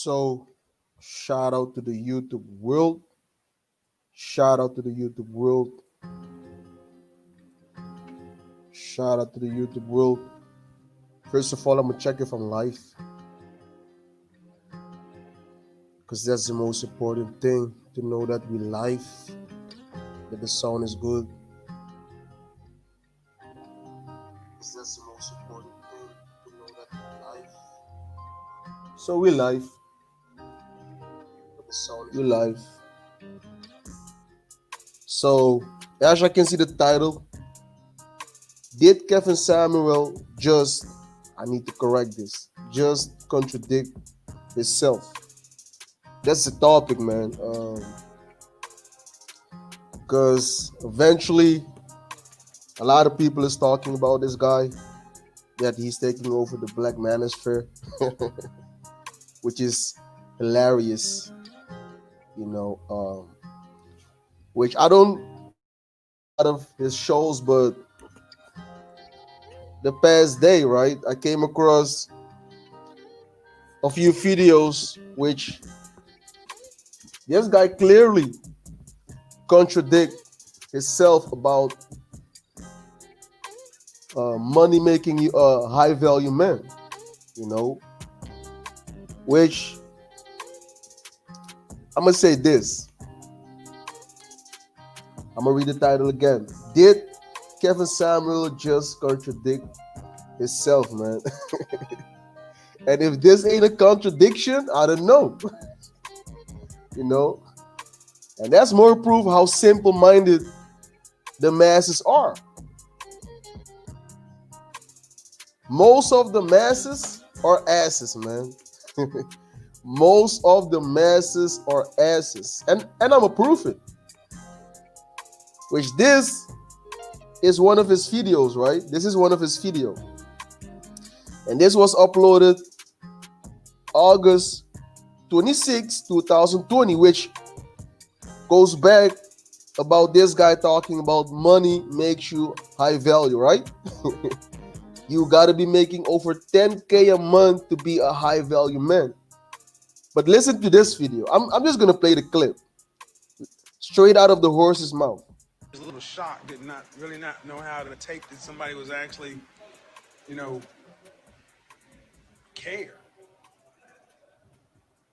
So, shout out to the YouTube world. Shout out to the YouTube world. Shout out to the YouTube world. First of all, I'm gonna check if I'm live, because that's the most important thing to know that we live, that the sound is good. That's the most important thing to know that we live. So we live, but the sound is live. So as you can see the title, did Kevin Samuel just, I need to correct this, just contradict himself? That's the topic, man. Because eventually a lot of people is talking about this guy, that he's taking over the Black Manosphere, which is hilarious, you know. Which I don't out of his shows, but the past day, right, I came across a few videos which this guy clearly contradict himself about money making you a high value man, you know. Which I'm gonna say this. I'm gonna read the title again. Did Kevin Samuel just contradict himself, man? And if this ain't a contradiction, I don't know. You know? And that's more proof how simple-minded the masses are. Most of the masses are asses, man. Most of the masses are asses. And I'm gonna prove it. Which this is one of his videos, right? This is one of his videos. And this was uploaded August 26, 2020, which goes back about this guy talking about money makes you high value, right? You got to be making over 10K a month to be a high value man. But listen to this video. I'm just going to play the clip straight out of the horse's mouth. Was a little shocked, did not really not know how to take that somebody was actually, you know, care.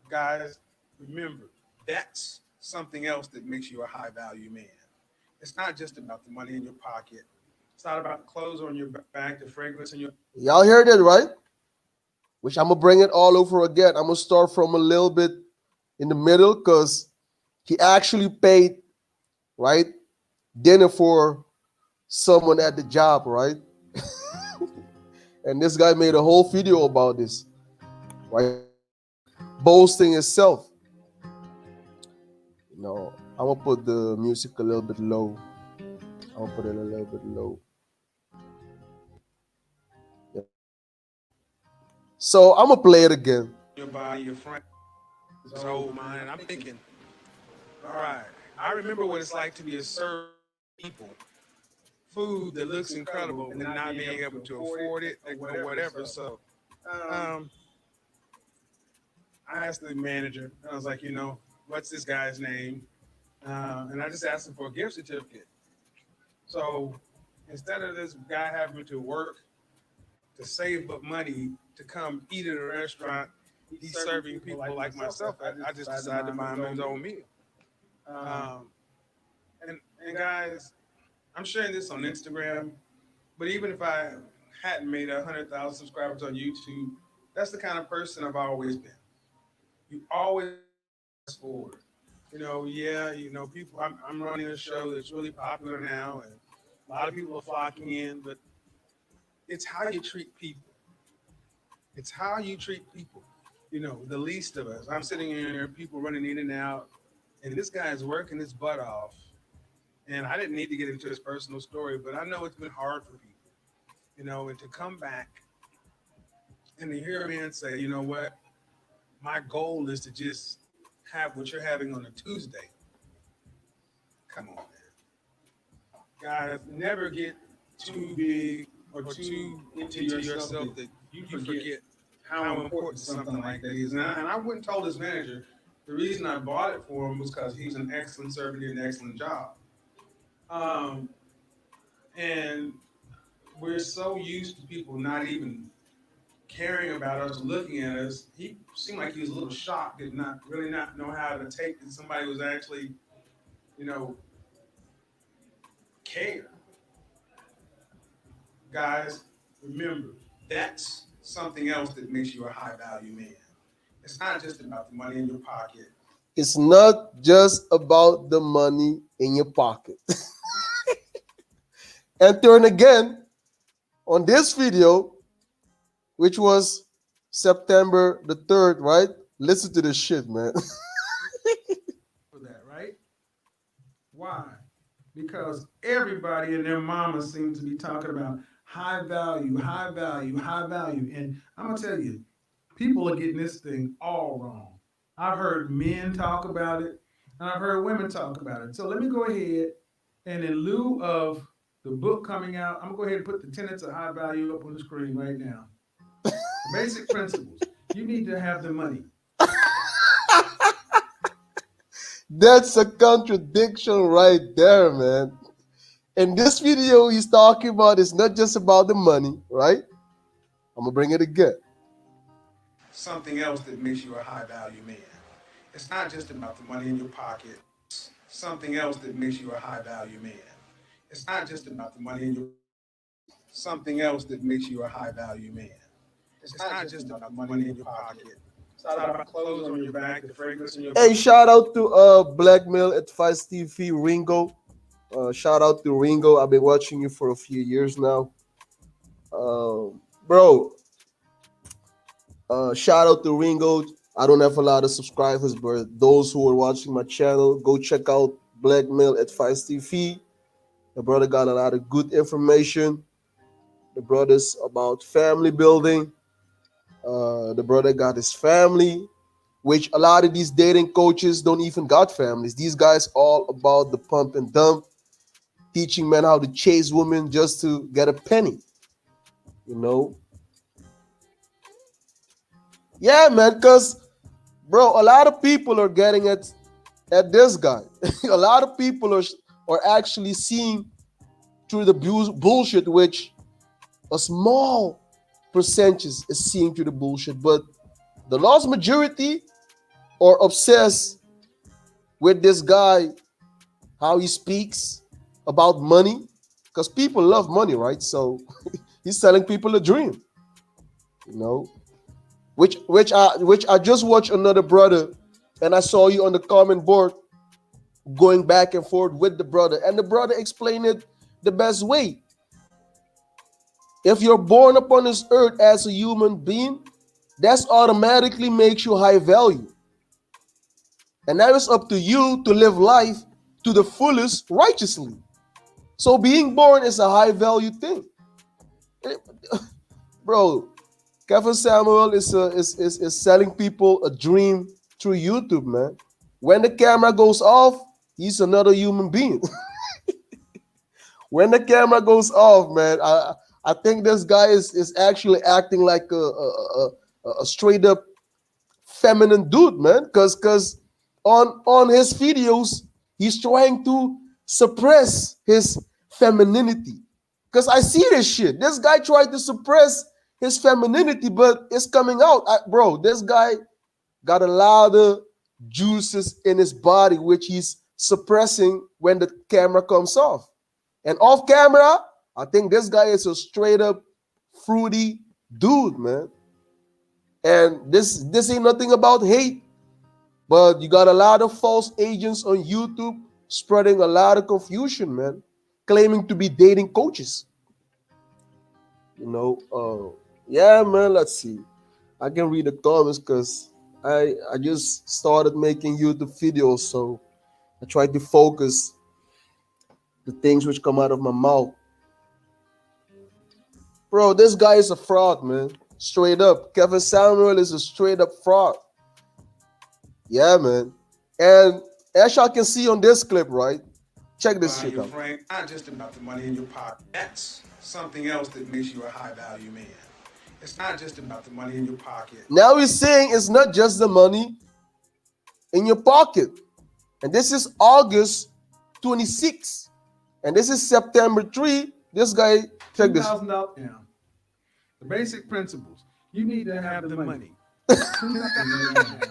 Guys, remember, that's something else that makes you a high value man. It's not just about the money in your pocket. It's not about the clothes on your back, the fragrance in your. Y'all heard it, right? Which I'm going to bring it all over again. I'm going to start from a little bit in the middle, because he actually paid, right, dinner for someone at the job, right? And this guy made a whole video about this, right? Boasting himself. You know, I'm gonna put the music a little bit low. I'm gonna put it a little bit low. Yeah. So I'm gonna play it again. Your body, your friend, his whole mind. I'm thinking, all right, I remember what it's like to be a served people food that looks incredible and then not being able to afford it or whatever. So I asked the manager, I was like, what's this guy's name? And I just asked him for a gift certificate. So instead of this guy having to work to save up money to come eat at a restaurant, he's serving people like myself. I just decided to buy him his own meal. And guys, I'm sharing this on Instagram, but even if I hadn't made 100,000 subscribers on YouTube, that's the kind of person I've always been. You always fast forward. People. I'm running a show that's really popular now, and a lot of people are flocking in. But it's how you treat people. It's how you treat people. The least of us. I'm sitting here, people running in and out, and this guy is working his butt off. And I didn't need to get into his personal story, but I know it's been hard for people, and to come back and to hear a man say, you know what, my goal is to just have what you're having on a Tuesday. Come on, man. Guys, never get too big or too into yourself that you forget how important something like that is. And I went and told his manager the reason I bought it for him was because he's an excellent servant, did an excellent job. Um, and we're so used to people not even caring about us, looking at us. He seemed like he was a little shocked, did not really not know how to take that somebody was actually, you know, care. Guys, remember, that's something else that makes you a high value man. It's not just about the money in your pocket. It's not just about the money in your pocket. And turn again on this video, which was September the 3rd, right? Listen to this shit, man. For that, right? Why? Because everybody and their mama seems to be talking about high value, high value, high value. And I'm going to tell you, people are getting this thing all wrong. I've heard men talk about it, and I've heard women talk about it. So let me go ahead and, in lieu of the book coming out, I'm going to go ahead and put the tenets of high value up on the screen right now. Basic principles. You need to have the money. That's a contradiction right there, man. In this video, he's talking about it's not just about the money, right? I'm gonna bring it again. Something else that makes you a high value man. It's not just about the money in your pocket. Something else that makes you a high value man. It's not just about the money in your something else that makes you a high value man. It's not just about the money in your pocket. It's not about clothes on your back, the fragrance in your Hey, shout out to Blackmail Advice TV Ringo. Shout out to Ringo. I've been watching you for a few years now. Bro, shout out to Ringo. I don't have a lot of subscribers, but those who are watching my channel, go check out Blackmail Advice TV. The brother got a lot of good information. The brother's about family building. The brother got his family, which a lot of these dating coaches don't even got families. These guys all about the pump and dump, teaching men how to chase women just to get a penny. You know? Yeah, man, because, bro, a lot of people are getting at this guy. A lot of people are actually seeing through the bullshit, which a small percentage is seeing through the bullshit. But the large majority are obsessed with this guy, how he speaks about money, because people love money, right? So he's selling people a dream, you know. Which I just watched another brother, and I saw you on the comment board going back and forth with the brother, and the brother explained it the best way. If you're born upon this earth as a human being, that's automatically makes you high value. And now it's up to you to live life to the fullest righteously. So being born is a high value thing. Bro, Kevin Samuel is selling people a dream through YouTube, man. When the camera goes off, he's another human being. When the camera goes off, man, I think this guy is actually acting like a straight up feminine dude, man. Cause on his videos, he's trying to suppress his femininity. Cause I see this shit. This guy tried to suppress his femininity, but it's coming out. Bro, this guy got a lot of juices in his body, which he's suppressing when the camera comes off. And off camera, I think this guy is a straight up fruity dude, man. And this ain't nothing about hate, but you got a lot of false agents on YouTube spreading a lot of confusion, man, claiming to be dating coaches. You know, yeah, man. Let's see. I can read the comments because I just started making YouTube videos, so I try to focus the things which come out of my mouth. Bro, this guy is a fraud, man. Straight up. Kevin Samuel is a straight up fraud. Yeah, man. And as y'all can see on this clip, right? Check this shit out. Not just about the money in your pocket. That's something else that makes you a high value man. It's not just about the money in your pocket. Now he's saying it's not just the money in your pocket. And this is August 26th. And this is September 3. This guy, check this. $10,000. Yeah. The basic principles. You need to have the money. The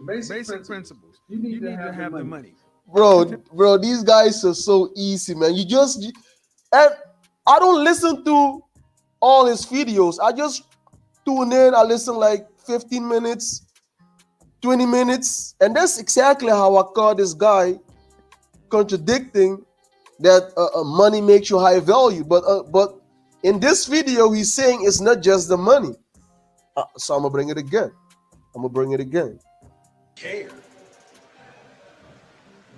basic principles. You need to have the money. Bro, these guys are so easy, man. And I don't listen to all his videos. I just tune in. I listen like 15 minutes, 20 minutes. And that's exactly how I caught this guy contradicting that money makes you high value. But in this video, he's saying it's not just the money. So I'm going to bring it again. Care.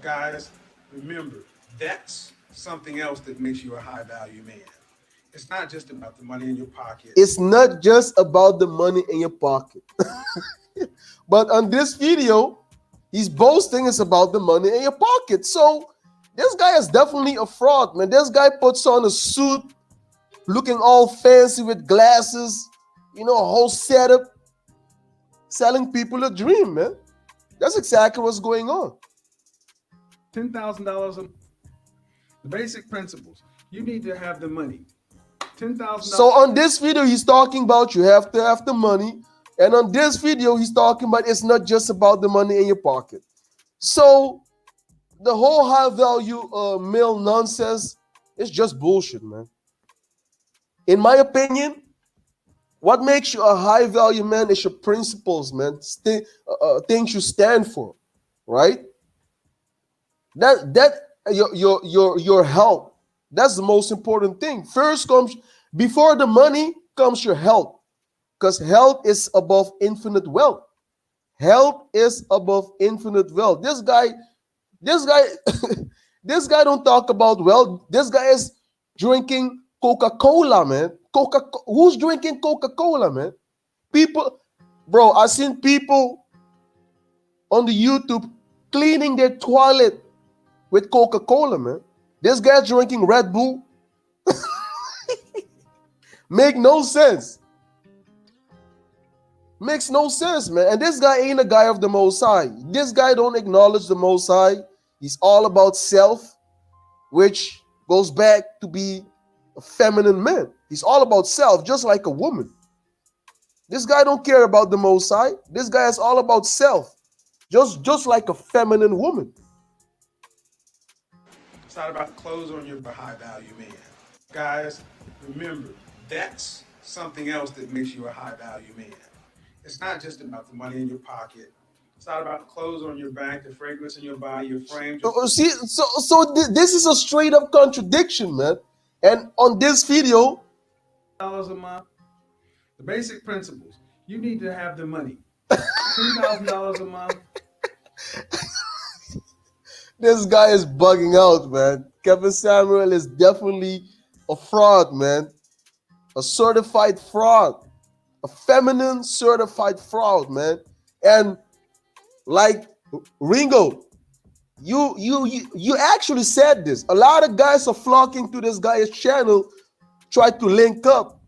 Guys, remember, that's something else that makes you a high value man. It's not just about the money in your pocket. It's not just about the money in your pocket. But on this video, he's boasting it's about the money in your pocket. So this guy is definitely a fraud, man. This guy puts on a suit, looking all fancy with glasses, a whole setup, selling people a dream, man. That's exactly what's going on. $10,000. The basic principles. You need to have the money. $10,000. So on this video, he's talking about you have to have the money. And on this video, he's talking about it's not just about the money in your pocket. So the whole high value male nonsense is just bullshit, man. In my opinion, what makes you a high value man is your principles, man. Things you stand for, right? Your health. That's the most important thing. First comes, before the money comes your health, because health is above infinite wealth. Health is above infinite wealth. This guy, this guy don't talk about wealth. This guy is drinking Coca-Cola, man. Who's drinking Coca-Cola, man? People, bro, I've seen people on the YouTube cleaning their toilet with Coca-Cola, man. This guy's drinking Red Bull. Make no sense. Makes no sense, man. And this guy ain't a guy of the Most High. This guy don't acknowledge the Most High. He's all about self, which goes back to be a feminine man. He's all about self, just like a woman. This guy don't care about the Most High. This guy is all about self, just like a feminine woman. It's not about the clothes on your high value man. Guys, remember, that's something else that makes you a high value man. It's not just about the money in your pocket. It's not about the clothes on your back, the fragrance in your body, your frame. See, this is a straight up contradiction, man. And on this video, $1 a month. The basic principles. You need to have the money. $10,000 a month. This guy is bugging out, man. Kevin Samuel is definitely a fraud, man. A certified fraud. A feminine certified fraud, man. And like Ringo, you actually said this. A lot of guys are flocking to this guy's channel, try to link up,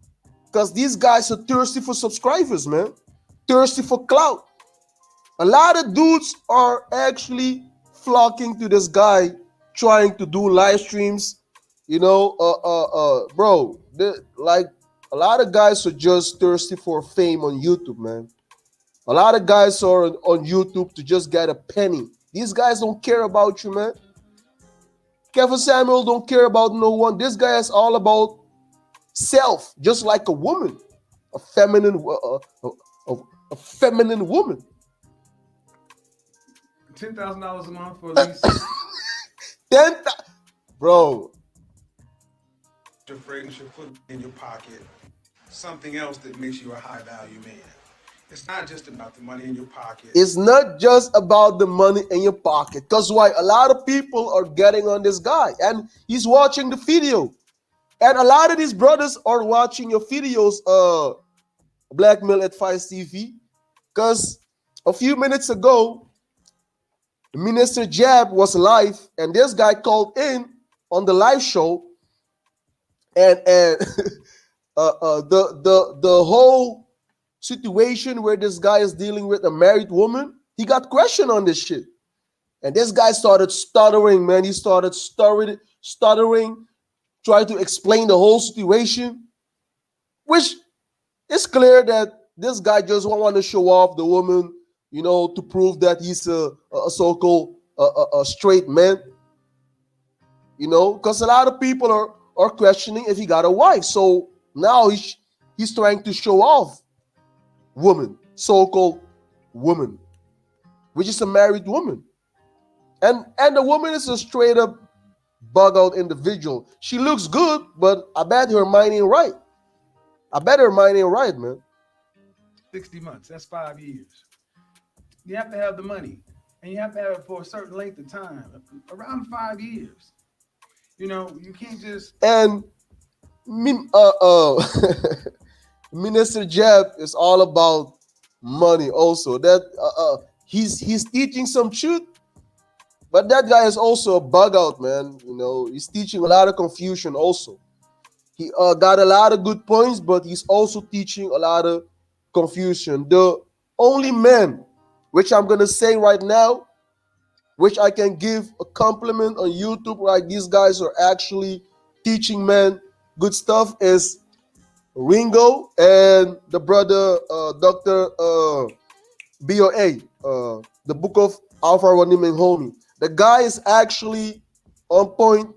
because these guys are thirsty for subscribers, man. Thirsty for clout. A lot of dudes are actually flocking to this guy, trying to do live streams. Bro, like a lot of guys are just thirsty for fame on YouTube, man. A lot of guys are on YouTube to just get a penny. These guys don't care about you, man. Kevin Samuel don't care about no one. This guy is all about self, just like a woman, a feminine woman. $10,000 a month for at least 10, bro. Your fragrance, your foot in your pocket. Something else that makes you a high value man. It's not just about the money in your pocket. It's not just about the money in your pocket. Because why? A lot of people are getting on this guy and he's watching the video. And a lot of these brothers are watching your videos, Blackmail Advice TV. Because a few minutes ago, Minister Jab was live and this guy called in on the live show and The whole situation where this guy is dealing with a married woman, he got questioned on this shit. And this guy started stuttering, man. He started stuttering, trying to explain the whole situation, which it's clear that this guy just want to show off the woman, to prove that he's a so-called a straight man, because a lot of people are questioning if he got a wife. So now he's trying to show off woman, so-called woman, which is a married woman. And the woman is a straight up bug out individual. She looks good, but I bet her mind ain't right. I bet her mind ain't right, man. 60 months, that's 5 years. You have to have the money, and you have to have it for a certain length of time, around 5 years. You can't just. And Minister Jeb is all about money also. That he's teaching some truth, but that guy is also a bug out, man. He's teaching a lot of confusion also. He got a lot of good points, but he's also teaching a lot of confusion. The only man, which I'm gonna say right now, which I can give a compliment on YouTube, right? These guys are actually teaching men good stuff, is Ringo and the brother Dr. BOA, the book of Alpha Ronim and Homie. The guy is actually on point.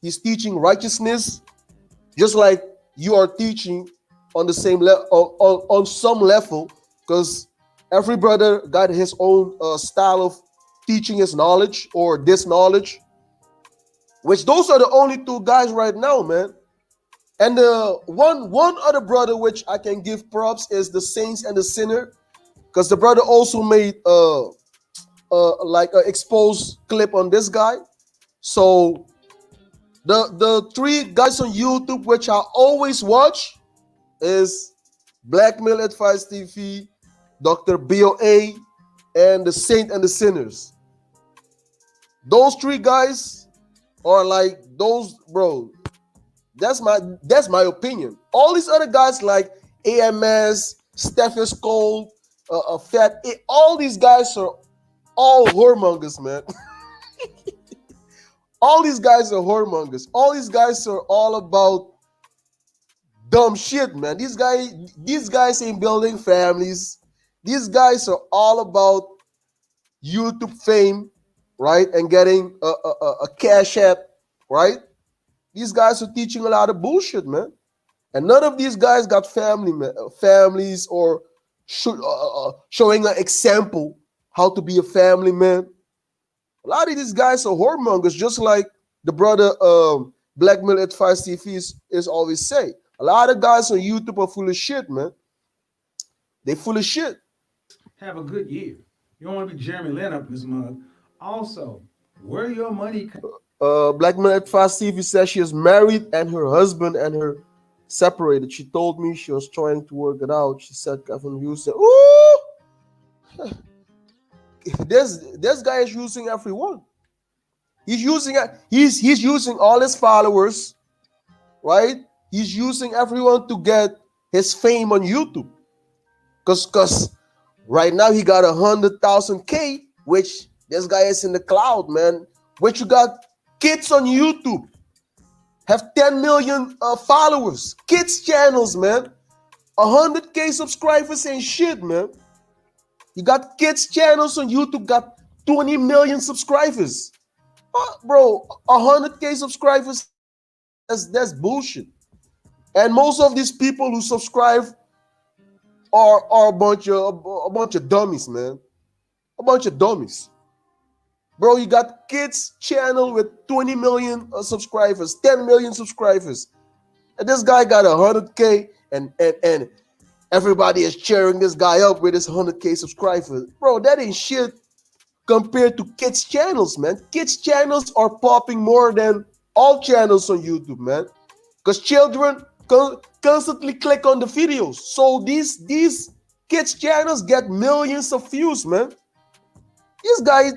He's teaching righteousness, just like you are teaching on the same level, on some level, because every brother got his own style of teaching his knowledge or this knowledge, which those are the only two guys right now, man. And one other brother which I can give props is the Saints and the Sinner, because the brother also made like an exposed clip on this guy. So the three guys on YouTube which I always watch is Blackmail Advice TV, Dr. BOA, and the Saint and the Sinners. Those three guys are like those, bro. That's my opinion. All these other guys like AMS, Stethus Cole, Fat, all these guys are all whoremongers, man. All these guys are whoremongers. All these guys are all about dumb shit, man. These guys ain't building families. These guys are all about YouTube fame, right? And getting a cash app, right? These guys are teaching a lot of bullshit, man. And none of these guys got families or showing an example how to be a family man. A lot of these guys are whoremongers, just like the brother Blackmail Advice TV is always say. A lot of guys on YouTube are full of shit, man. They full of shit. Have a good year. You don't want to be Jeremy Lin up in this mug. Also, where your money Blackmail Advice TV says she is married and her husband and her separated. She told me she was trying to work it out. She said Kevin Hughes said, ooh, this guy is using everyone. He's using all his followers, right? He's using everyone to get his fame on YouTube. Cause right now he got 100,000K, which this guy is in the cloud, man. Which you got kids on YouTube have 10 million followers, kids channels, man. 100K subscribers ain't shit, man. You got kids channels on YouTube, got 20 million subscribers. Bro, 100K subscribers, that's bullshit. And most of these people who subscribe are a bunch of dummies, man. A bunch of dummies. Bro, you got kids channel with 20 million subscribers, 10 million subscribers. And this guy got 100K and everybody is cheering this guy up with his 100K subscribers. Bro, that ain't shit compared to kids channels, man. Kids channels are popping more than all channels on YouTube, man. Because children constantly click on the videos. So these kids channels get millions of views, man.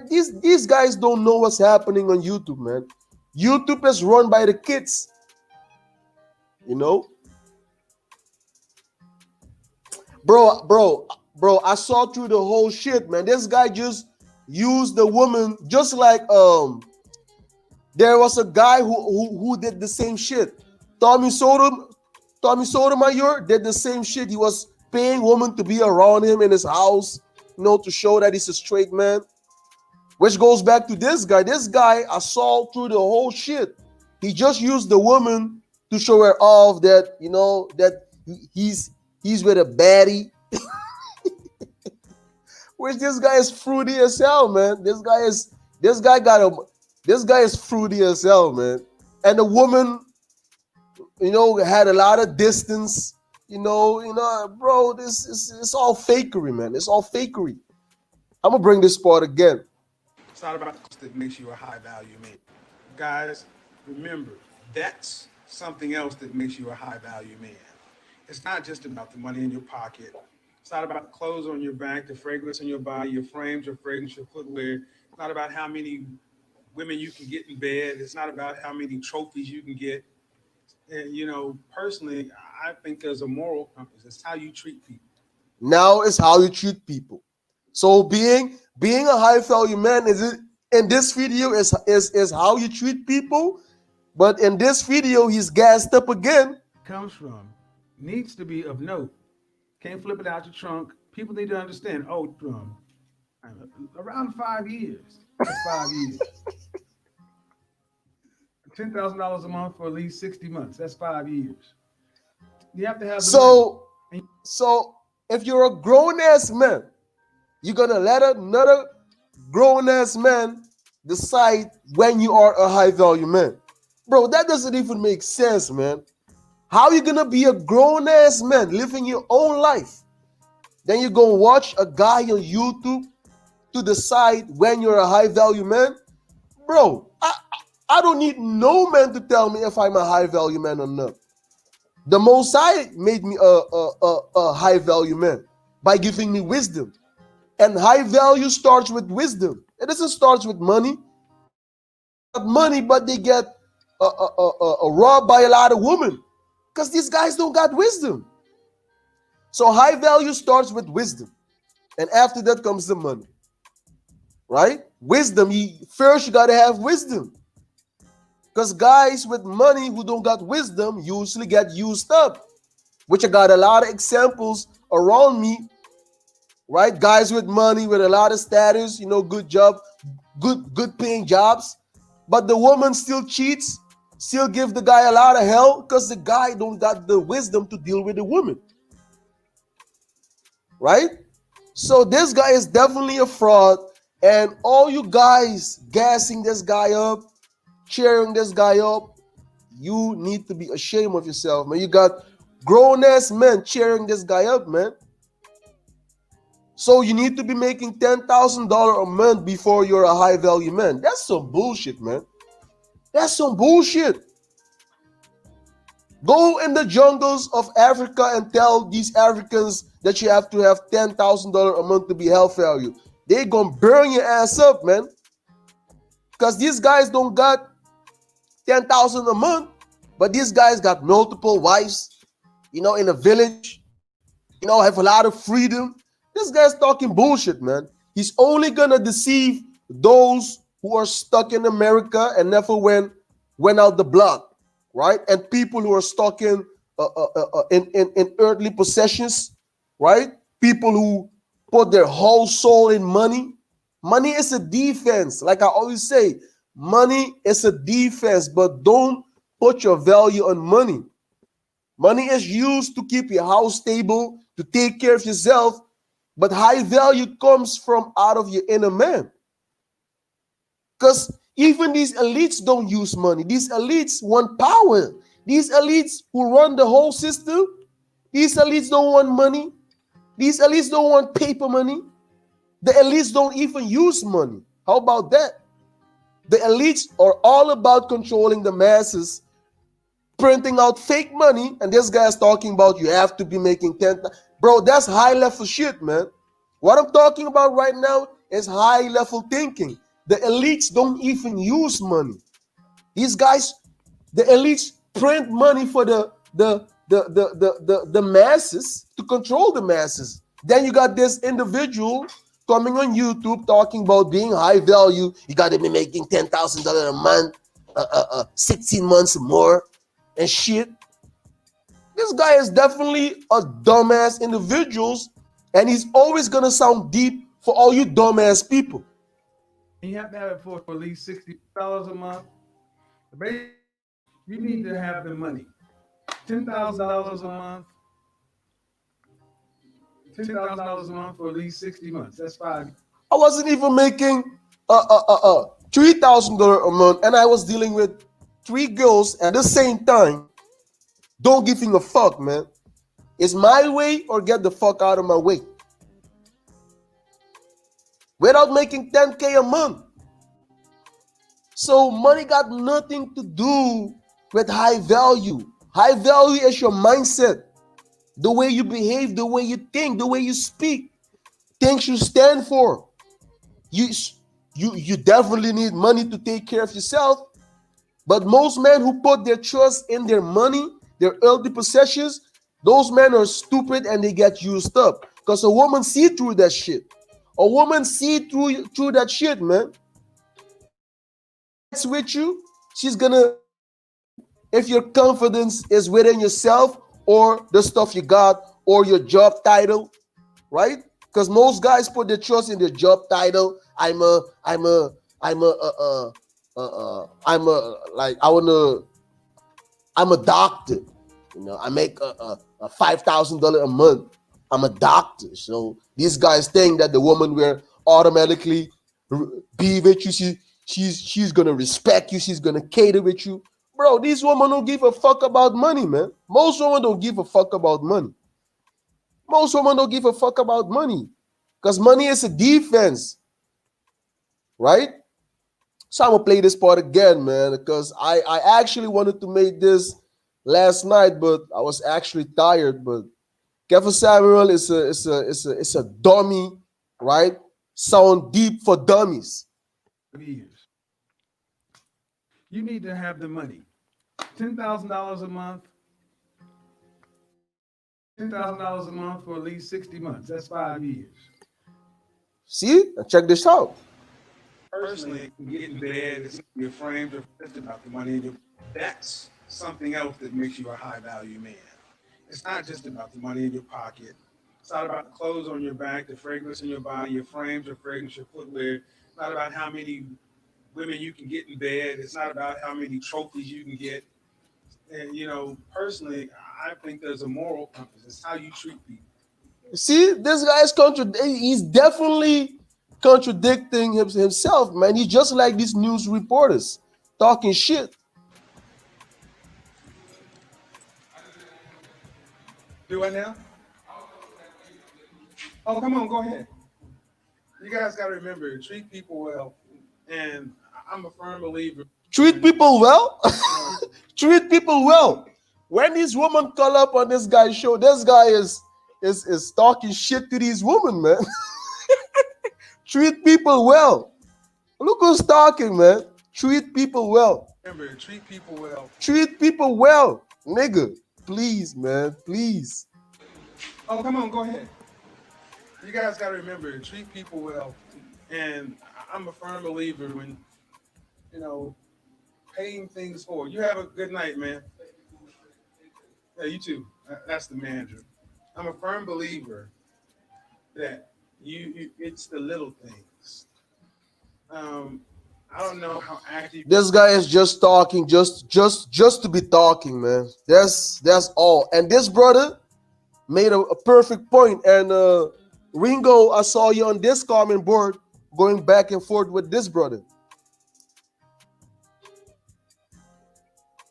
These guys don't know what's happening on YouTube, man. YouTube is run by the kids. You know? Bro, I saw through the whole shit, man. This guy just used the woman just like there was a guy who did the same shit. Tommy Sotomayor Tommy Sotomayor did the same shit. He was paying women to be around him in his house, to show that he's a straight man. Which goes back to this guy. This guy, I saw through the whole shit. He just used the woman to show her off that, that he's with a baddie. Which this guy is fruity as hell, man. This guy is fruity as hell, man. And the woman, had a lot of distance. Bro, this is it's all fakery, man. It's all fakery. I'm gonna bring this part again. It's not about the cost that makes you a high value man. Guys, remember, that's something else that makes you a high value man. It's not just about the money in your pocket. It's not about the clothes on your back, the fragrance on your body, your frames, your fragrance, your footwear. It's not about how many women you can get in bed. It's not about how many trophies you can get. And, personally, I think there's a moral compass. It's how you treat people. Now it's how you treat people. So being a high value man is it in this video is how you treat people, but in this video he's gassed up again. Comes from needs to be of note. Can't flip it out your trunk. People need to understand. Oh, around 5 years. That's 5 years. $10,000 a month for at least 60 months. That's 5 years. You have to have so if you're a grown ass man, you're gonna let another grown ass man decide when you are a high value man. Bro, that doesn't even make sense, man. How you gonna be a grown ass man living your own life? Then you're gonna watch a guy on YouTube to decide when you're a high value man? Bro, I don't need no man to tell me if I'm a high value man or not. The Most High made me a high value man by giving me wisdom. And high value starts with wisdom. It doesn't start with money. Some guys got money, but they get robbed by a lot of women because these guys don't got wisdom. So high value starts with wisdom, and after that comes the money, right? Wisdom. First you gotta have wisdom, because guys with money who don't got wisdom usually get used up. Which I got a lot of examples around me. Right, guys with money, with a lot of status, good job, good paying jobs, but the woman still cheats, still give the guy a lot of hell because the guy don't got the wisdom to deal with the woman. Right? So this guy is definitely a fraud, and all you guys gassing this guy up, cheering this guy up, you need to be ashamed of yourself, man. You got grown-ass men cheering this guy up, man. So you need to be making $10,000 a month before you're a high value man. That's some bullshit, man. That's some bullshit. Go in the jungles of Africa and tell these Africans that you have to have $10,000 a month to be health value. They gonna burn your ass up, man. Because these guys don't got 10,000 a month, but these guys got multiple wives, in a village, have a lot of freedom. This guy's talking bullshit, man. He's only gonna deceive those who are stuck in America and never went out the block, right? And people who are stuck in earthly possessions, right? People who put their whole soul in money. Money is a defense. Like I always say, money is a defense, but don't put your value on money. Money is used to keep your house stable, to take care of yourself. But high value comes from out of your inner man. Because even these elites don't use money. These elites want power. These elites who run the whole system, these elites don't want money. These elites don't want paper money. The elites don't even use money. How about that? The elites are all about controlling the masses, printing out fake money, and this guy's talking about you have to be making 10. Bro, that's high level shit, man. What I'm talking about right now is high level thinking. The elites don't even use money. These guys, the elites print money for the the masses, to control the masses. Then you got this individual coming on YouTube talking about being high value. You got to be making $10,000 a month, 16 months or more, and shit. This guy is definitely a dumbass individuals, and he's always gonna sound deep for all you dumbass people. You have to have it for at least $60 a month. Basically, you need to have the money. $10,000 a month. $10,000 a month for at least 60 months. That's 5. I wasn't even making $3,000 a month, and I was dealing with 3 girls at the same time. Don't giving a fuck, man. It's my way or get the fuck out of my way. Without making 10K a month. So money got nothing to do with high value. High value is your mindset. The way you behave, the way you think, the way you speak. Things you stand for. You definitely need money to take care of yourself. But most men who put their trust in their money, their earthly possessions, those men are stupid and they get used up. Because a woman see through that shit. A woman see through that shit, man. It's with you, she's gonna, if your confidence is within yourself or the stuff you got or your job title, right? Because most guys put their trust in their job title. I'm a doctor. You know, I make a $5,000 a month. I'm a doctor. So these guys think that the woman will automatically be with you. She's gonna respect you. She's gonna cater with you. Bro, these women don't give a fuck about money, man. Most women don't give a fuck about money. Most women don't give a fuck about money. Because money is a defense. Right? So I'm gonna play this part again, man, because I actually wanted to make this last night, but I was actually tired. But Kevin Samuel is a dummy, right? Sound deep for dummies. Years. You need to have the money. $10,000 a month. $10,000 a month for at least 60 months. That's 5 years. See? Now check this out. Personally, getting bed, your frames are just about the money. That's something else that makes you a high value man. It's not just about the money in your pocket. It's not about the clothes on your back, the fragrance in your body, your frames, your fragrance, your footwear. It's not about how many women you can get in bed. It's not about how many trophies you can get. And, you know, personally, I think there's a moral compass. It's how you treat people. See, this guy is he's definitely contradicting himself, man. He's just like these news reporters talking shit. Do I now? Oh, come on, go ahead. You guys got to remember, treat people well. And I'm a firm believer. Treat people well? Treat people well. When these women call up on this guy's show, this guy is talking shit to these women, man. Treat people well. Look who's talking, man. Treat people well. Remember, treat people well. Treat people well. Nigga, please, man, please. Oh, come on, go ahead. You guys got to remember, treat people well. And I'm a firm believer when, you know, paying things forward. You have a good night, man. Yeah, you too. That's the manager. I'm a firm believer that it's the little things. I don't know how active this guy is just talking, just to be talking, man. That's all. And this brother made a perfect point. And Ringo, I saw you on this comment board going back and forth with this brother.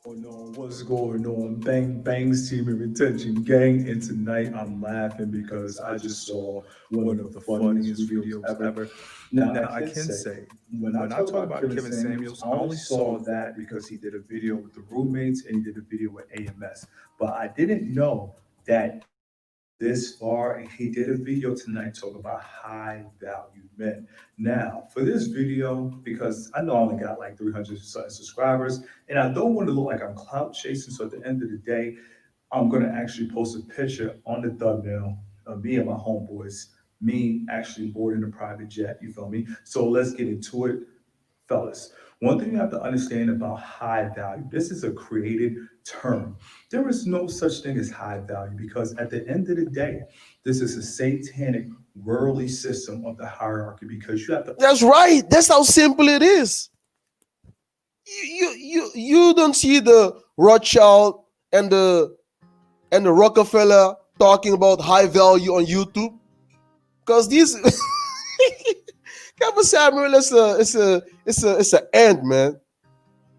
What's going on? Bang Bangs Team and Retention Gang, and tonight I'm laughing because I just saw one of the funniest videos ever. Now I can say, when I talk about Kevin Samuels, I only saw that because he did a video with the roommates and he did a video with AMS. But I didn't know that this far, and he did a video tonight talking about high value men. Now, for this video, because I know I only got like 300 something subscribers, and I don't want to look like I'm clout chasing, so at the end of the day, I'm gonna actually post a picture on the thumbnail of me and my homeboys, me actually boarding a private jet. You feel me? So let's get into it, fellas. One thing you have to understand about high value, this is a created term. There is no such thing as high value because at the end of the day, this is a satanic worldly system of the hierarchy because you have to. That's right. That's how simple it is. You don't see the Rothschild and the Rockefeller talking about high value on YouTube because these Kevin Samuel is a end, man.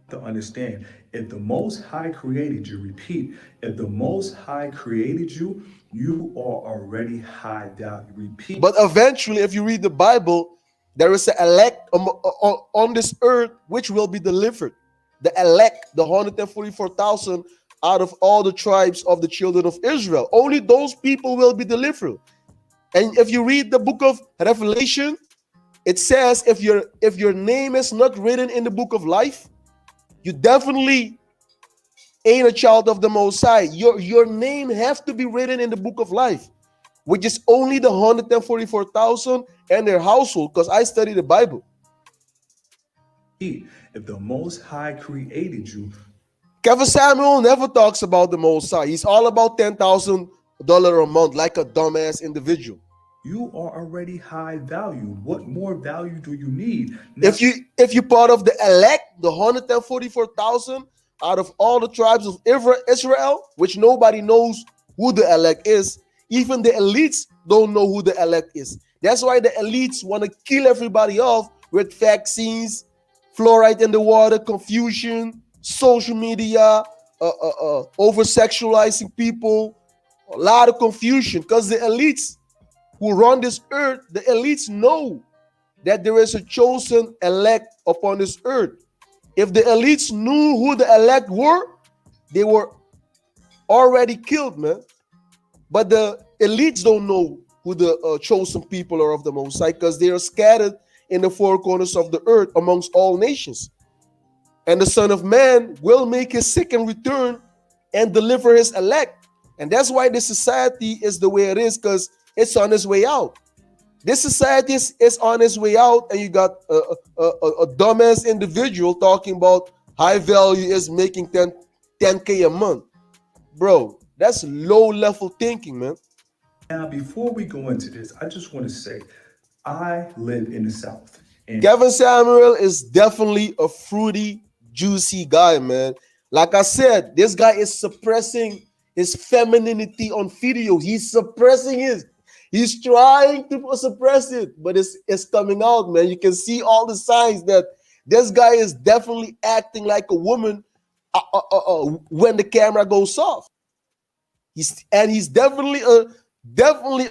To understand if the most high created you, repeat, if the most high created you, you are already high value. Repeat. But eventually, if you read the Bible, there is an elect on this earth which will be delivered. The elect, the 144,000 out of all the tribes of the children of Israel. Only those people will be delivered. And if you read the book of Revelation, it says if your name is not written in the book of life, you definitely ain't a child of the Most High. Your name has to be written in the book of life, which is only the 144,000 and their household, because I study the Bible. If the Most High created you, Kevin Samuel never talks about the Most High. He's all about $10,000 a month, like a dumbass individual. you are already high value. What more value do you need? Now, If you part of the elect, the 144,000 out of all the tribes of Israel, which nobody knows who the elect is, even the elites don't know who the elect is. That's why the elites want to kill everybody off with vaccines, fluoride in the water, confusion, social media, over sexualizing people, a lot of confusion, because the elites who run this earth, the elites know that there is a chosen elect upon this earth. If the elites knew who the elect were, they were already killed, man. But the elites don't know who the chosen people are of the Most High because they are scattered in the four corners of the earth amongst all nations. And the Son of Man will make his second return and deliver his elect. And that's why this society is the way it is, because it's on its way out. This society is on its way out, and you got a dumbass individual talking about high value is making 10K a month. Bro, that's low level thinking, man. now, before we go into this, I just want to say, I live in the South. And Kevin Samuel is definitely a fruity, juicy guy, man. Like I said, this guy is suppressing his femininity on video. He's suppressing it. He's trying to suppress it, but it's coming out, man. You can see all the signs that this guy is definitely acting like a woman when the camera goes off. He's definitely definitely.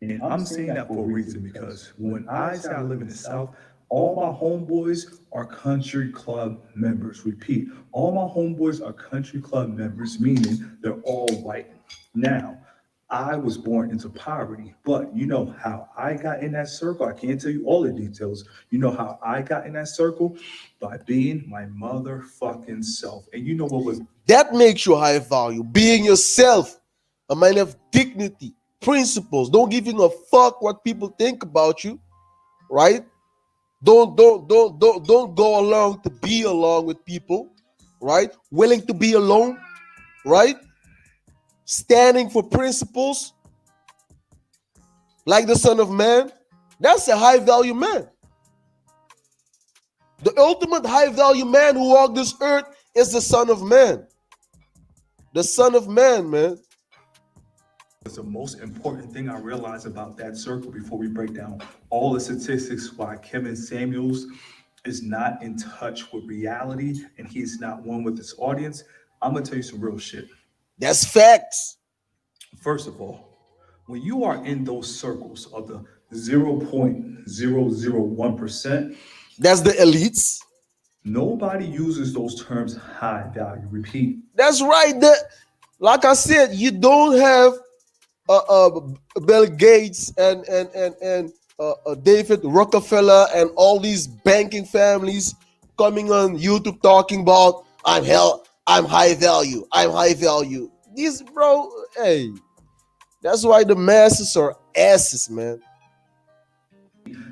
And I'm saying that for a reason because when I say I live in the South, all my homeboys are country club members. Repeat, all my homeboys are country club members, meaning they're all white. Now, I was born into poverty, but you know how I got in that circle? I can't tell you all the details. You know how I got in that circle? By being my motherfucking self. And you know what was That makes you high value. Being yourself, a man of dignity, principles. Don't giving a fuck what people think about you, right? Don't go along to be along with people, right? Willing to be alone, right? Standing for principles, like the Son of Man. That's a high value man. The ultimate high value man who walked this earth is the Son of Man. The Son of Man, man. the most important thing I realized about that circle before we break down all the statistics why Kevin Samuels is not in touch with reality and he's not one with his audience. I'm gonna tell you some real shit. That's facts. First of all, when you are in those circles of the 0.001%, That's the elites. nobody uses those terms high value. Repeat. That's right. Like I said, you don't have Bill Gates and David Rockefeller and all these banking families coming on YouTube talking about I'm high value. I'm high value. These bro, hey, that's why the masses are asses, man.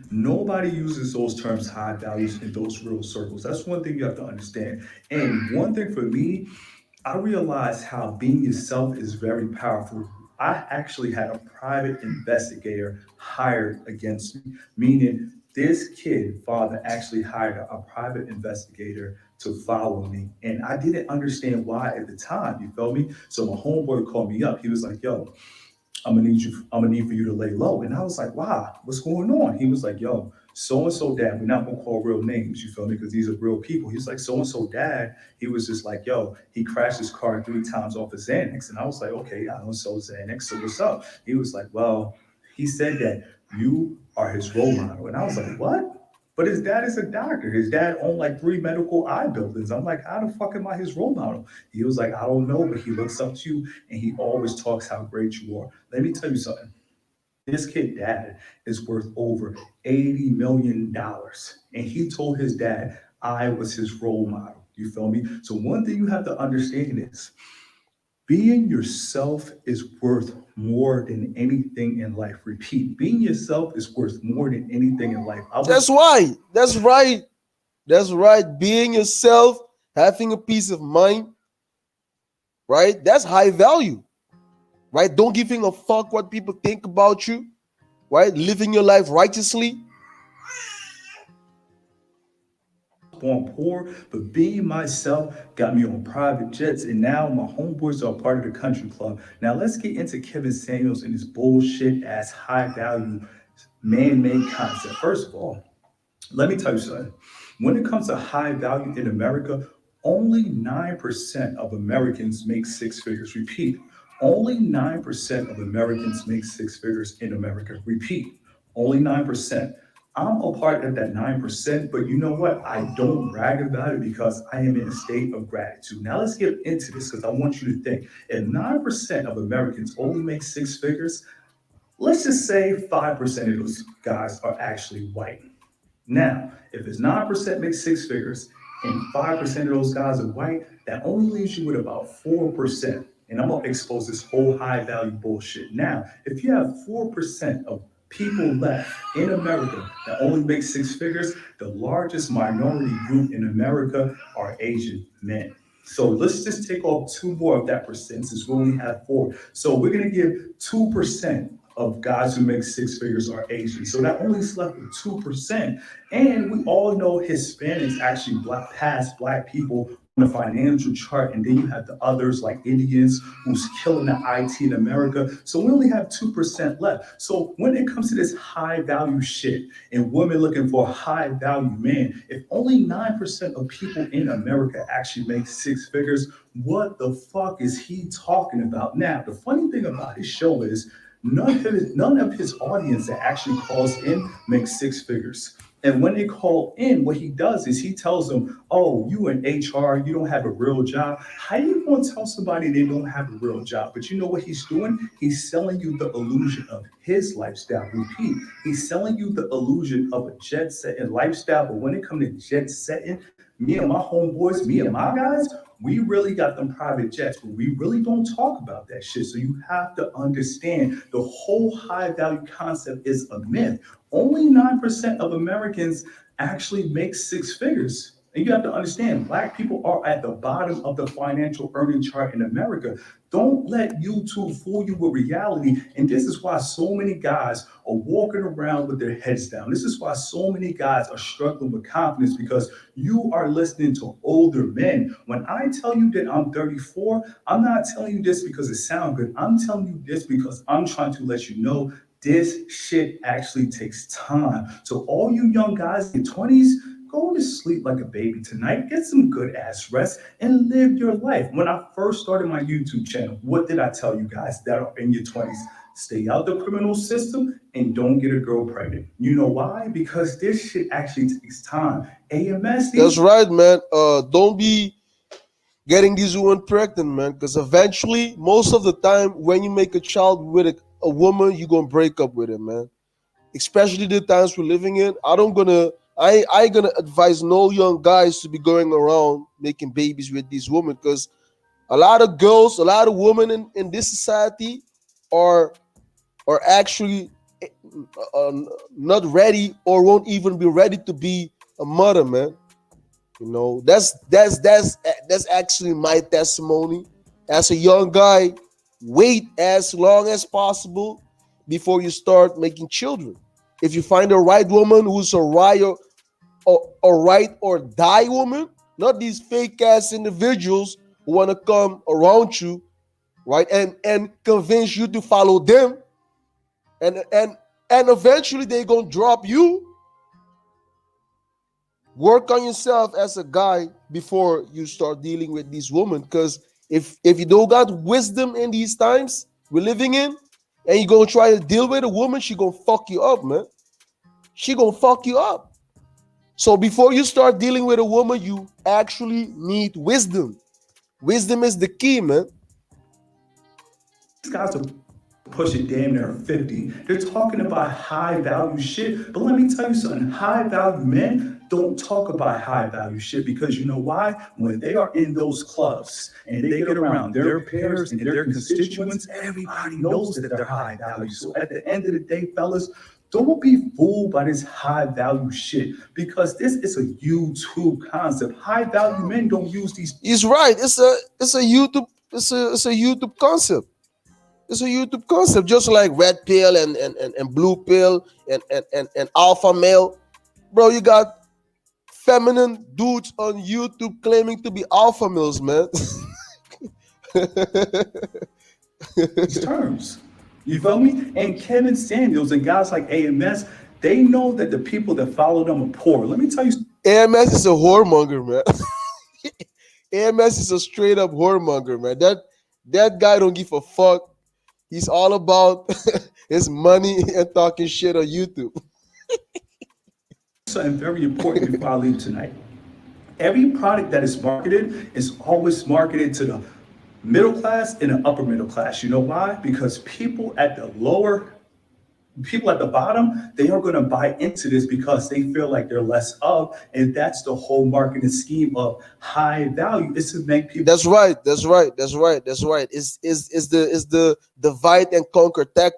Nobody uses those terms high values in those real circles. That's one thing you have to understand. And one thing for me, I realized how being yourself is very powerful. I actually had a private investigator hired against me, meaning this kid father actually hired a private investigator to follow me. And I didn't understand why at the time, you feel me? So my homeboy called me up. He was like, yo, I'm gonna need for you to lay low. And I was like, wow, what's going on? He was like, yo, so and so dad, we're not gonna call real names, you feel me? Because these are real people. He's like, so and so dad, he was just like, yo, he crashed his car 3 times off of Xanax. And I was like, okay, I don't sell Xanax, so what's up? He was like, well, he said that you are his role model. And I was like, what? But his dad is a doctor. His dad owned like 3 medical buildings. I'm like, how the fuck am I his role model? He was like, I don't know, but he looks up to you and he always talks how great you are. Let me tell you something. This kid dad is worth over $80 million. And he told his dad I was his role model. You feel me? So one thing you have to understand is being yourself is worth more than anything in life. Repeat, being yourself is worth more than anything in life. That's why. That's right. That's right. Being yourself, having a peace of mind, right? That's high value, right? Don't giving a fuck what people think about you, right? Living your life righteously. Born poor, but being myself got me on private jets, and now my homeboys are part of the country club. Now let's get into Kevin Samuels and his bullshit ass high value man-made concept. First of all, let me tell you something. When it comes to high value in America, only 9% of Americans make 6 figures. Repeat, only 9% of Americans make 6 figures in America. Repeat, only 9%. I'm a part of that 9%, but you know what? I don't brag about it because I am in a state of gratitude. Now let's get into this because I want you to think. If 9% of Americans only make 6 figures, let's just say 5% of those guys are actually white. Now, if it's 9% make 6 figures and 5% of those guys are white, that only leaves you with about 4%. And I'm gonna expose this whole high value bullshit. Now, if you have 4% of people left in America that only make 6 figures, the largest minority group in America are Asian men. So let's just take off 2 more of that percent since we only have 4. So we're gonna give 2% of guys who make 6 figures are Asian. So that only left with 2%. And we all know Hispanics actually pass black people on the financial chart. And then you have the others like Indians who's killing the IT in America. So we only have 2% left. So when it comes to this high value shit and women looking for a high value man, if only 9% of people in America actually make 6 figures, what the fuck is he talking about? Now, the funny thing about his show is none of his audience that actually calls in makes 6 figures. And when they call in, what he does is he tells them, oh, you in HR, you don't have a real job. How you going to tell somebody they don't have a real job? But you know what he's doing? He's selling you the illusion of his lifestyle. Repeat, he's selling you the illusion of a jet setting lifestyle. But when it comes to jet setting, me and my homeboys, me and my guys, we really got them private jets, but we really don't talk about that shit. So you have to understand the whole high value concept is a myth. Only 9% of Americans actually make 6 figures. And you have to understand, black people are at the bottom of the financial earning chart in America. Don't let YouTube fool you with reality. And this is why so many guys are walking around with their heads down. This is why so many guys are struggling with confidence because you are listening to older men. When I tell you that I'm 34, I'm not telling you this because it sounds good. I'm telling you this because I'm trying to let you know this shit actually takes time. So all you young guys in your 20s, go to sleep like a baby tonight, get some good ass rest, and live your life. When I first started my YouTube channel, what did I tell you guys that are in your 20s? Stay out the criminal system and don't get a girl pregnant. You know why? Because this shit actually takes time. AMS. That's right, man. Don't be getting these women pregnant, man, because eventually, most of the time, when you make a child with a woman, you're gonna break up with it, man. Especially the times we're living in. I don't gonna I gonna advise no young guys to be going around making babies with these women, because a lot of girls, a lot of women in this society are are actually uh, not ready or won't even be ready to be a mother, man. You know, that's actually my testimony. As a young guy, wait as long as possible before you start making children. If you find a right woman who's a right or die woman, not these fake ass individuals who want to come around you, right, and convince you to follow them, and eventually they gonna drop you. Work on yourself as a guy before you start dealing with these women, because if you don't got wisdom in these times we're living in, and you gonna try to deal with a woman, she gonna fuck you up, man. She gonna fuck you up. So before you start dealing with a woman, you actually need wisdom. Wisdom is the key, man. These guys are pushing damn near 50. They're talking about high value shit. But let me tell you something, high value men don't talk about high value shit, because you know why? When they are in those clubs and they get around their peers and their constituents, everybody knows that they're high value. So at the end of the day, fellas, don't be fooled by this high value shit, because this is a YouTube concept. High value men don't use these. He's right. It's a YouTube it's a YouTube concept. It's a YouTube concept, just like red pill and blue pill and alpha male. Bro, you got feminine dudes on YouTube claiming to be alpha males, man. Terms. You feel me? And Kevin Samuels and guys like AMS, they know that the people that follow them are poor. Let me tell you. AMS is a whoremonger, man. AMS is a straight up whoremonger, man. That guy don't give a fuck. He's all about his money and talking shit on YouTube. Something very important before I leave tonight. Every product that is marketed is always marketed to the middle class and the upper middle class. You know why? Because people at the bottom, they are going to buy into this because they feel like they're less of, and that's the whole marketing scheme of high value, is to make people. That's right. Is the divide and conquer tactic.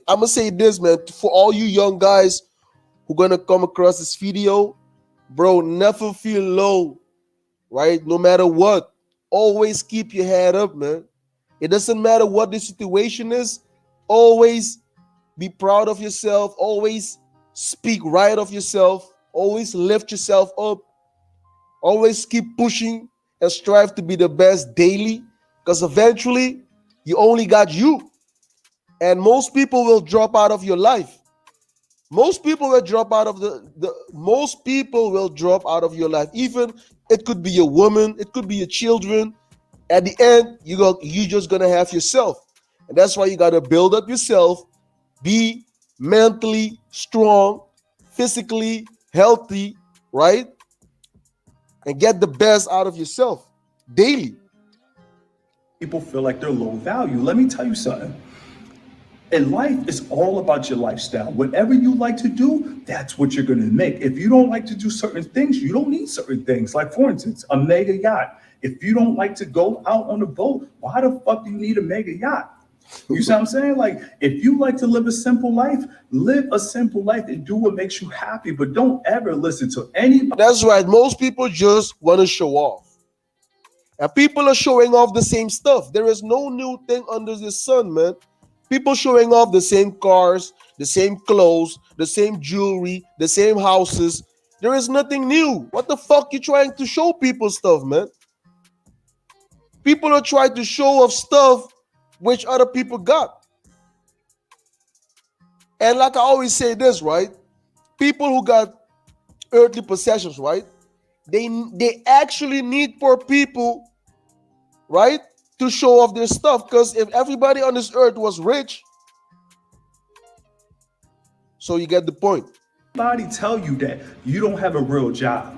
I'm gonna say this, man, for all you young guys who gonna come across this video, bro, never feel low, right? No matter what, always keep your head up, man. It doesn't matter what the situation is. Always be proud of yourself. Always speak right of yourself. Always lift yourself up. Always keep pushing and strive to be the best daily, because eventually you only got you. And most people will drop out of your life. Most people will drop out of most people will drop out of your life. Even it could be a woman, it could be your children. At the end, you just gonna have yourself. And that's why you gotta build up yourself, be mentally strong, physically healthy, right? And get the best out of yourself daily. People feel like they're low value. Let me tell you something. And life is all about your lifestyle. Whatever you like to do, that's what you're going to make. If you don't like to do certain things, you don't need certain things. Like, for instance, a mega yacht. If you don't like to go out on a boat, why the fuck do you need a mega yacht? You see what I'm saying? Like, if you like to live a simple life and do what makes you happy, but don't ever listen to anybody. That's right. Most people just want to show off. And people are showing off the same stuff. There is no new thing under the sun, man. People showing off the same cars, the same clothes, the same jewelry, the same houses. There is nothing new. What the fuck you trying to show people stuff, man? People are trying to show off stuff which other people got. And like I always say this, right? People who got earthly possessions, right? They actually need poor people, right, to show off their stuff. Because if everybody on this earth was rich, so you get the point. Anybody tell you that you don't have a real job?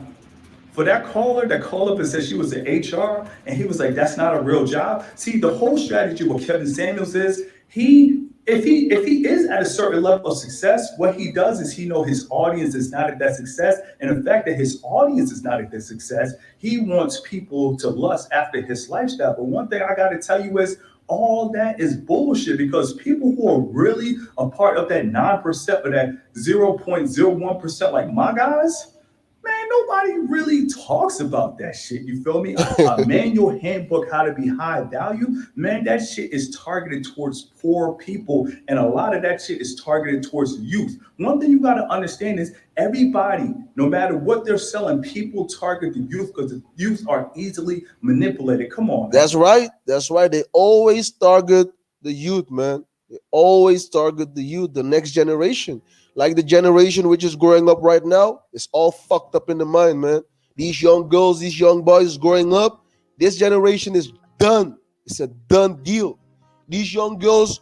For that caller that called up and said she was in HR, and he was like, that's not a real job. See, the whole strategy with Kevin Samuels is he if he is at a certain level of success, what he does is he know his audience is not at that success, and the fact that his audience is not at that success, he wants people to lust after his lifestyle. But one thing I got to tell you is all that is bullshit, because people who are really a part of that 9% or that 0.01%, like my guys, man, nobody really talks about that shit. You feel me? A manual handbook how to be high value, man, that shit is targeted towards poor people. And a lot of that shit is targeted towards youth. One thing you got to understand is everybody, no matter what they're selling, people target the youth because the youth are easily manipulated. Come on, man. That's right. That's right. They always target the youth, man. They always target the youth, the next generation. Like the generation which is growing up right now, it's all fucked up in the mind, man. These young girls, these young boys growing up, this generation is done. It's a done deal. These young girls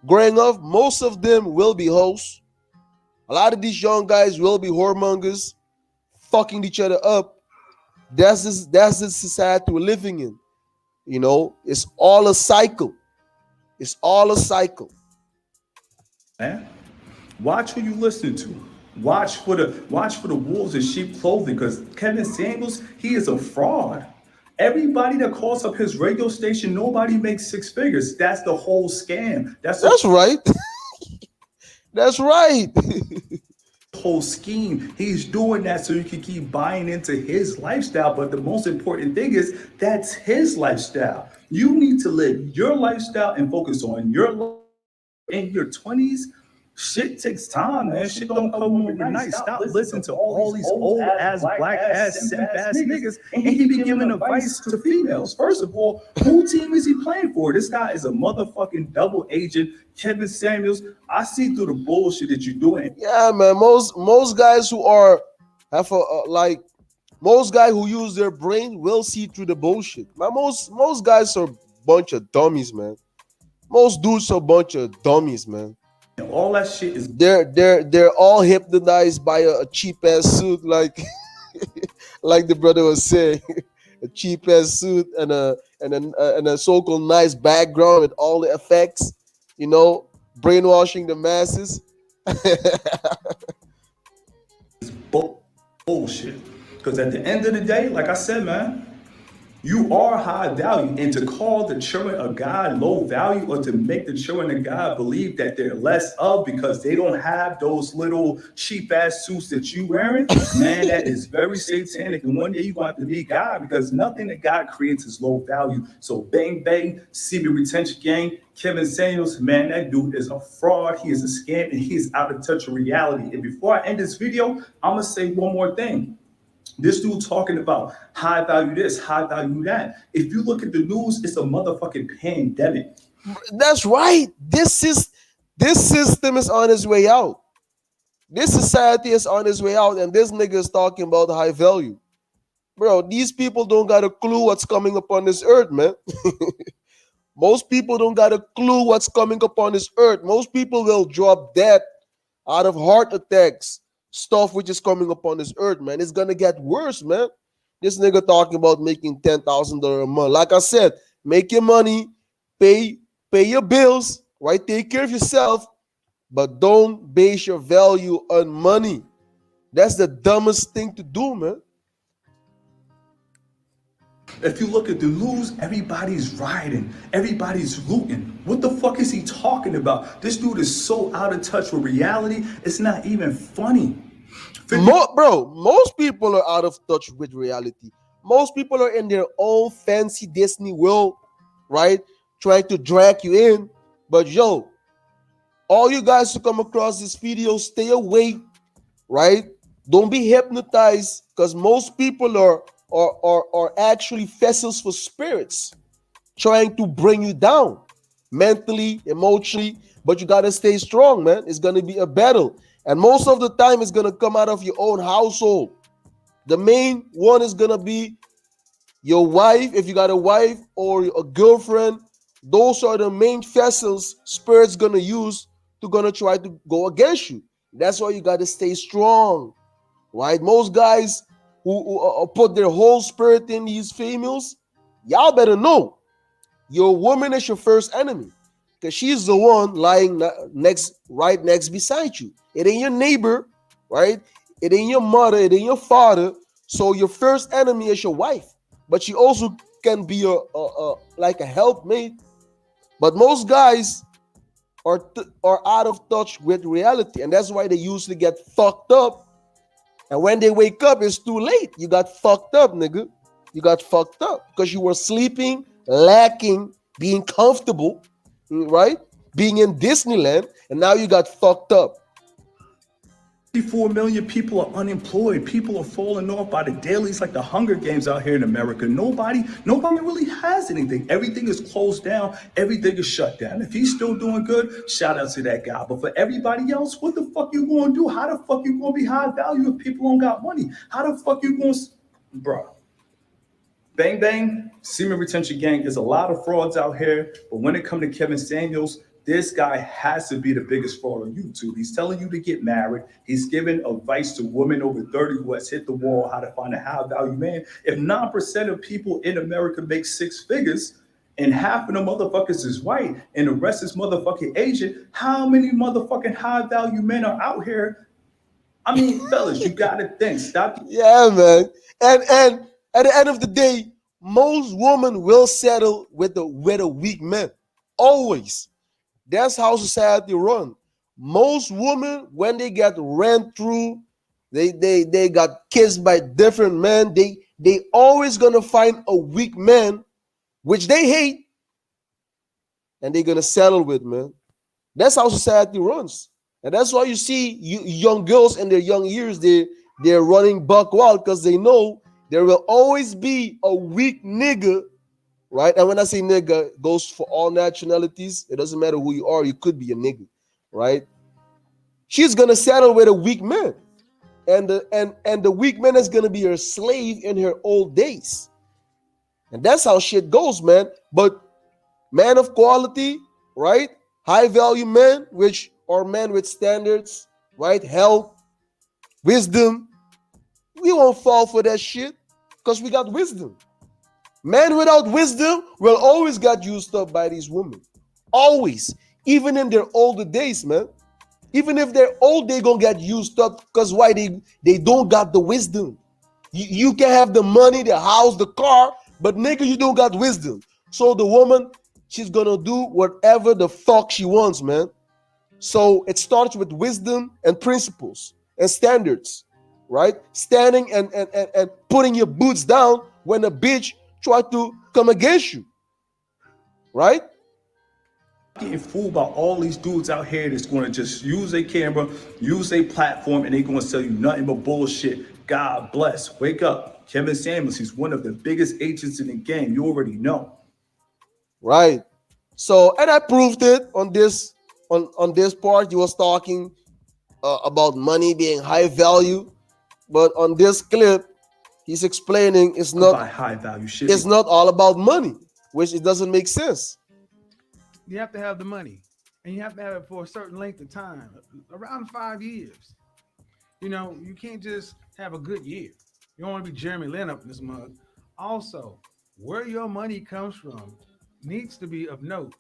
growing up, most of them will be hoes. A lot of these young guys will be whoremongers, fucking each other up. That's the society we're living in. You know, it's all a cycle. It's all a cycle. Man, watch who you listen to. Watch for the wolves in sheep clothing, because Kevin Samuels, he is a fraud. Everybody that calls up his radio station, nobody makes six figures. That's the whole scam. That's the That's right. That's right. whole scheme. He's doing that so you can keep buying into his lifestyle. But the most important thing is that's his lifestyle. You need to live your lifestyle and focus on your life in your 20s. Shit takes time, man. Shit don't come overnight. Stop listening to all these old ass, black ass, simp ass niggas, and he be giving advice to females. First of all, who team is he playing for? This guy is a motherfucking double agent. Kevin Samuels, I see through the bullshit that you're doing. Yeah, man. Most guys who are have a like most guys who use their brain will see through the bullshit. Man, most guys are a bunch of dummies, man. Most dudes are a bunch of dummies, man. And all that shit is They're all hypnotized by a cheap ass suit, like like the brother was saying, a cheap ass suit and a so-called nice background with all the effects, you know, brainwashing the masses. bullshit. Because at the end of the day, like I said, man, you are high value, and to call the children of God low value, or to make the children of God believe that they're less of because they don't have those little cheap ass suits that you wearing, man, that is very satanic. And one day you're going to have to be God, because nothing that God creates is low value. So bang bang, CB retention gang, Kevin Samuels, man, that dude is a fraud. He is a scam, and he's out of touch with reality. And before I end this video, I'm gonna say one more thing. This dude talking about high value this, high value that. If you look at the news, it's a motherfucking pandemic. That's right. This system is on its way out. This society is on its way out, and this nigga is talking about high value. Bro, these people don't got a clue what's coming upon this earth, man. Most people don't got a clue what's coming upon this earth. Most people will drop dead out of heart attacks, stuff which is coming upon this earth, man. It's gonna get worse, man. This nigga talking about making $10,000 a month. Like I said, make your money, pay your bills, right? Take care of yourself, but don't base your value on money. That's the dumbest thing to do, man. If you look at the news, everybody's rioting, everybody's looting. What the fuck is he talking about? This dude is so out of touch with reality, it's not even funny. Most people are out of touch with reality. Most people are in their own fancy Disney world, right? Trying to drag you in. But yo, all you guys who come across this video, stay away, right? Don't be hypnotized, because most people are actually vessels for spirits trying to bring you down mentally, emotionally. But you gotta stay strong, man. It's gonna be a battle. And most of the time, it's going to come out of your own household. The main one is going to be your wife, if you got a wife, or a girlfriend. Those are the main vessels Spirit's going to use to going to try to go against you. That's why you got to stay strong, right? Most guys who put their whole spirit in these females, y'all better know your woman is your first enemy. because she's the one lying right next beside you. It ain't your neighbor, right? It ain't your mother, it ain't your father. So your first enemy is your wife, but she also can be like a helpmate. But most guys are out of touch with reality, and that's why they usually get fucked up. And when they wake up, it's too late. You got fucked up, nigga. You got fucked up because you were sleeping, lacking, being comfortable, right? Being in Disneyland, and now you got fucked up. 54 million people are unemployed. People are falling off by the dailies like the Hunger Games out here in America. Nobody really has anything. Everything is closed down. Everything is shut down. If he's still doing good, shout out to that guy. But for everybody else, what the fuck you gonna do? How the fuck you gonna be high value if people don't got money? How the fuck you gonna, bro? Bang Bang, Semen Retention Gang, there's a lot of frauds out here, but when it comes to Kevin Samuels, this guy has to be the biggest fraud on YouTube. He's telling you to get married. He's giving advice to women over 30 who has hit the wall how to find a high value man. If 9% of people in America make six figures and half of the motherfuckers is white and the rest is motherfucking Asian, how many motherfucking high value men are out here? I mean, fellas, you gotta think. Stop. Yeah, man. And at the end of the day, most women will settle with a weak man. Always. That's how society run. Most women, when they get ran through, they got kissed by different men. They always gonna find a weak man, which they hate, and they're gonna settle with, man. That's how society runs. And that's why you see young girls in their young years, they're running buck wild because they know there will always be a weak nigga, right? And when I say nigga, it goes for all nationalities. It doesn't matter who you are, you could be a nigga, right? She's gonna settle with a weak man. And the weak man is gonna be her slave in her old days. And that's how shit goes, man. But man of quality, right? High value men, which are men with standards, right? Health, wisdom. We won't fall for that shit because we got wisdom. Men without wisdom will always get used up by these women. Always. Even in their older days, man. Even if they're old, they gonna get used up because why? They don't got the wisdom. You can have the money, the house, the car, but nigga, you don't got wisdom. So the woman, she's gonna do whatever the fuck she wants, man. So it starts with wisdom and principles and standards, right? Standing and putting your boots down when a bitch try to come against you, right? Getting fooled by all these dudes out here that's going to just use a camera, use a platform, and they're going to sell you nothing but bullshit. God bless. Wake up. Kevin Samuels, he's one of the biggest agents in the game. You already know. Right. So, and I proved it on this part. He was talking about money being high value, but on this clip, he's explaining it's not Buy high value shit. it's not all about money, which it doesn't make sense. You have to have the money, and you have to have it for a certain length of time, around 5 years. You know, you can't just have a good year. You don't want to be Jeremy Lin up in this mug. Also, where your money comes from needs to be of note.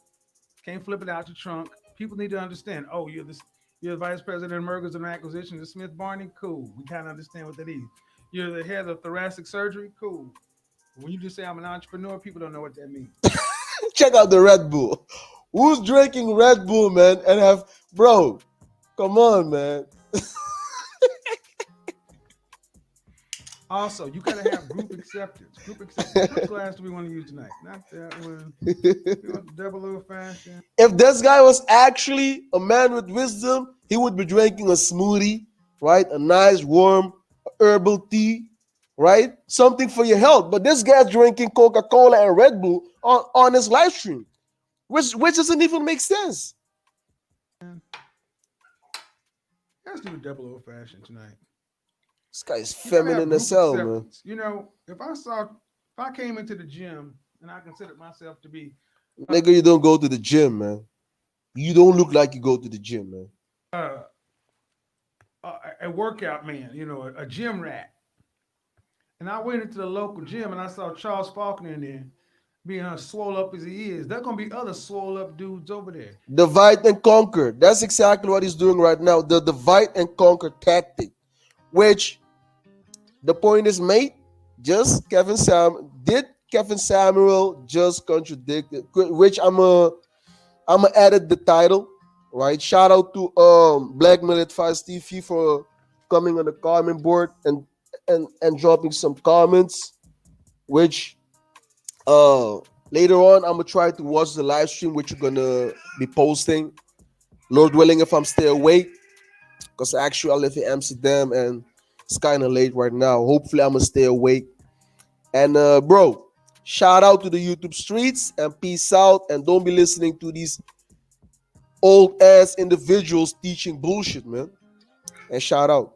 Can't flip it out your trunk. People need to understand. Oh, you're the vice president of mergers and acquisitions of Smith Barney. Cool. We kind of understand what that is. You're the head of thoracic surgery. Cool. When you just say I'm an entrepreneur, people don't know what that means. Check out the Red Bull. Who's drinking Red Bull, man? And bro, come on, man. Also, you gotta have group acceptance. What glass do we want to use tonight? Not that one. You want double old fashioned? If this guy was actually a man with wisdom, he would be drinking a smoothie, right? A nice warm herbal tea, right? Something for your health. But this guy's drinking Coca-Cola and Red Bull on his live stream, which doesn't even make sense. Let's do a double old fashioned tonight. This guy's You gotta have feminine group as hell, man. acceptance. You know, if I came into the gym and I considered myself to be Nigga, you don't go to the gym, man. You don't look like you go to the gym, man. A workout man, you know, a gym rat. And I went into the local gym and I saw Charles Faulkner in there. being how swole up as he is, there gonna be other swole up dudes over there. Divide and conquer. That's exactly what he's doing right now. The divide and conquer tactic, which the point is made. Just Kevin Samuel just contradicted, which I'm gonna edit the title, right? Shout out to Black Millet 5 TV for coming on the comment board and dropping some comments, which uh later on I'm gonna try to watch the live stream which you're gonna be posting. Lord willing, if I'm still awake, because actually I live in Amsterdam and it's kind of late right now. Hopefully I'm gonna stay awake. And bro, shout out to the YouTube streets and peace out. And don't be listening to these old ass individuals teaching bullshit, man. And shout out.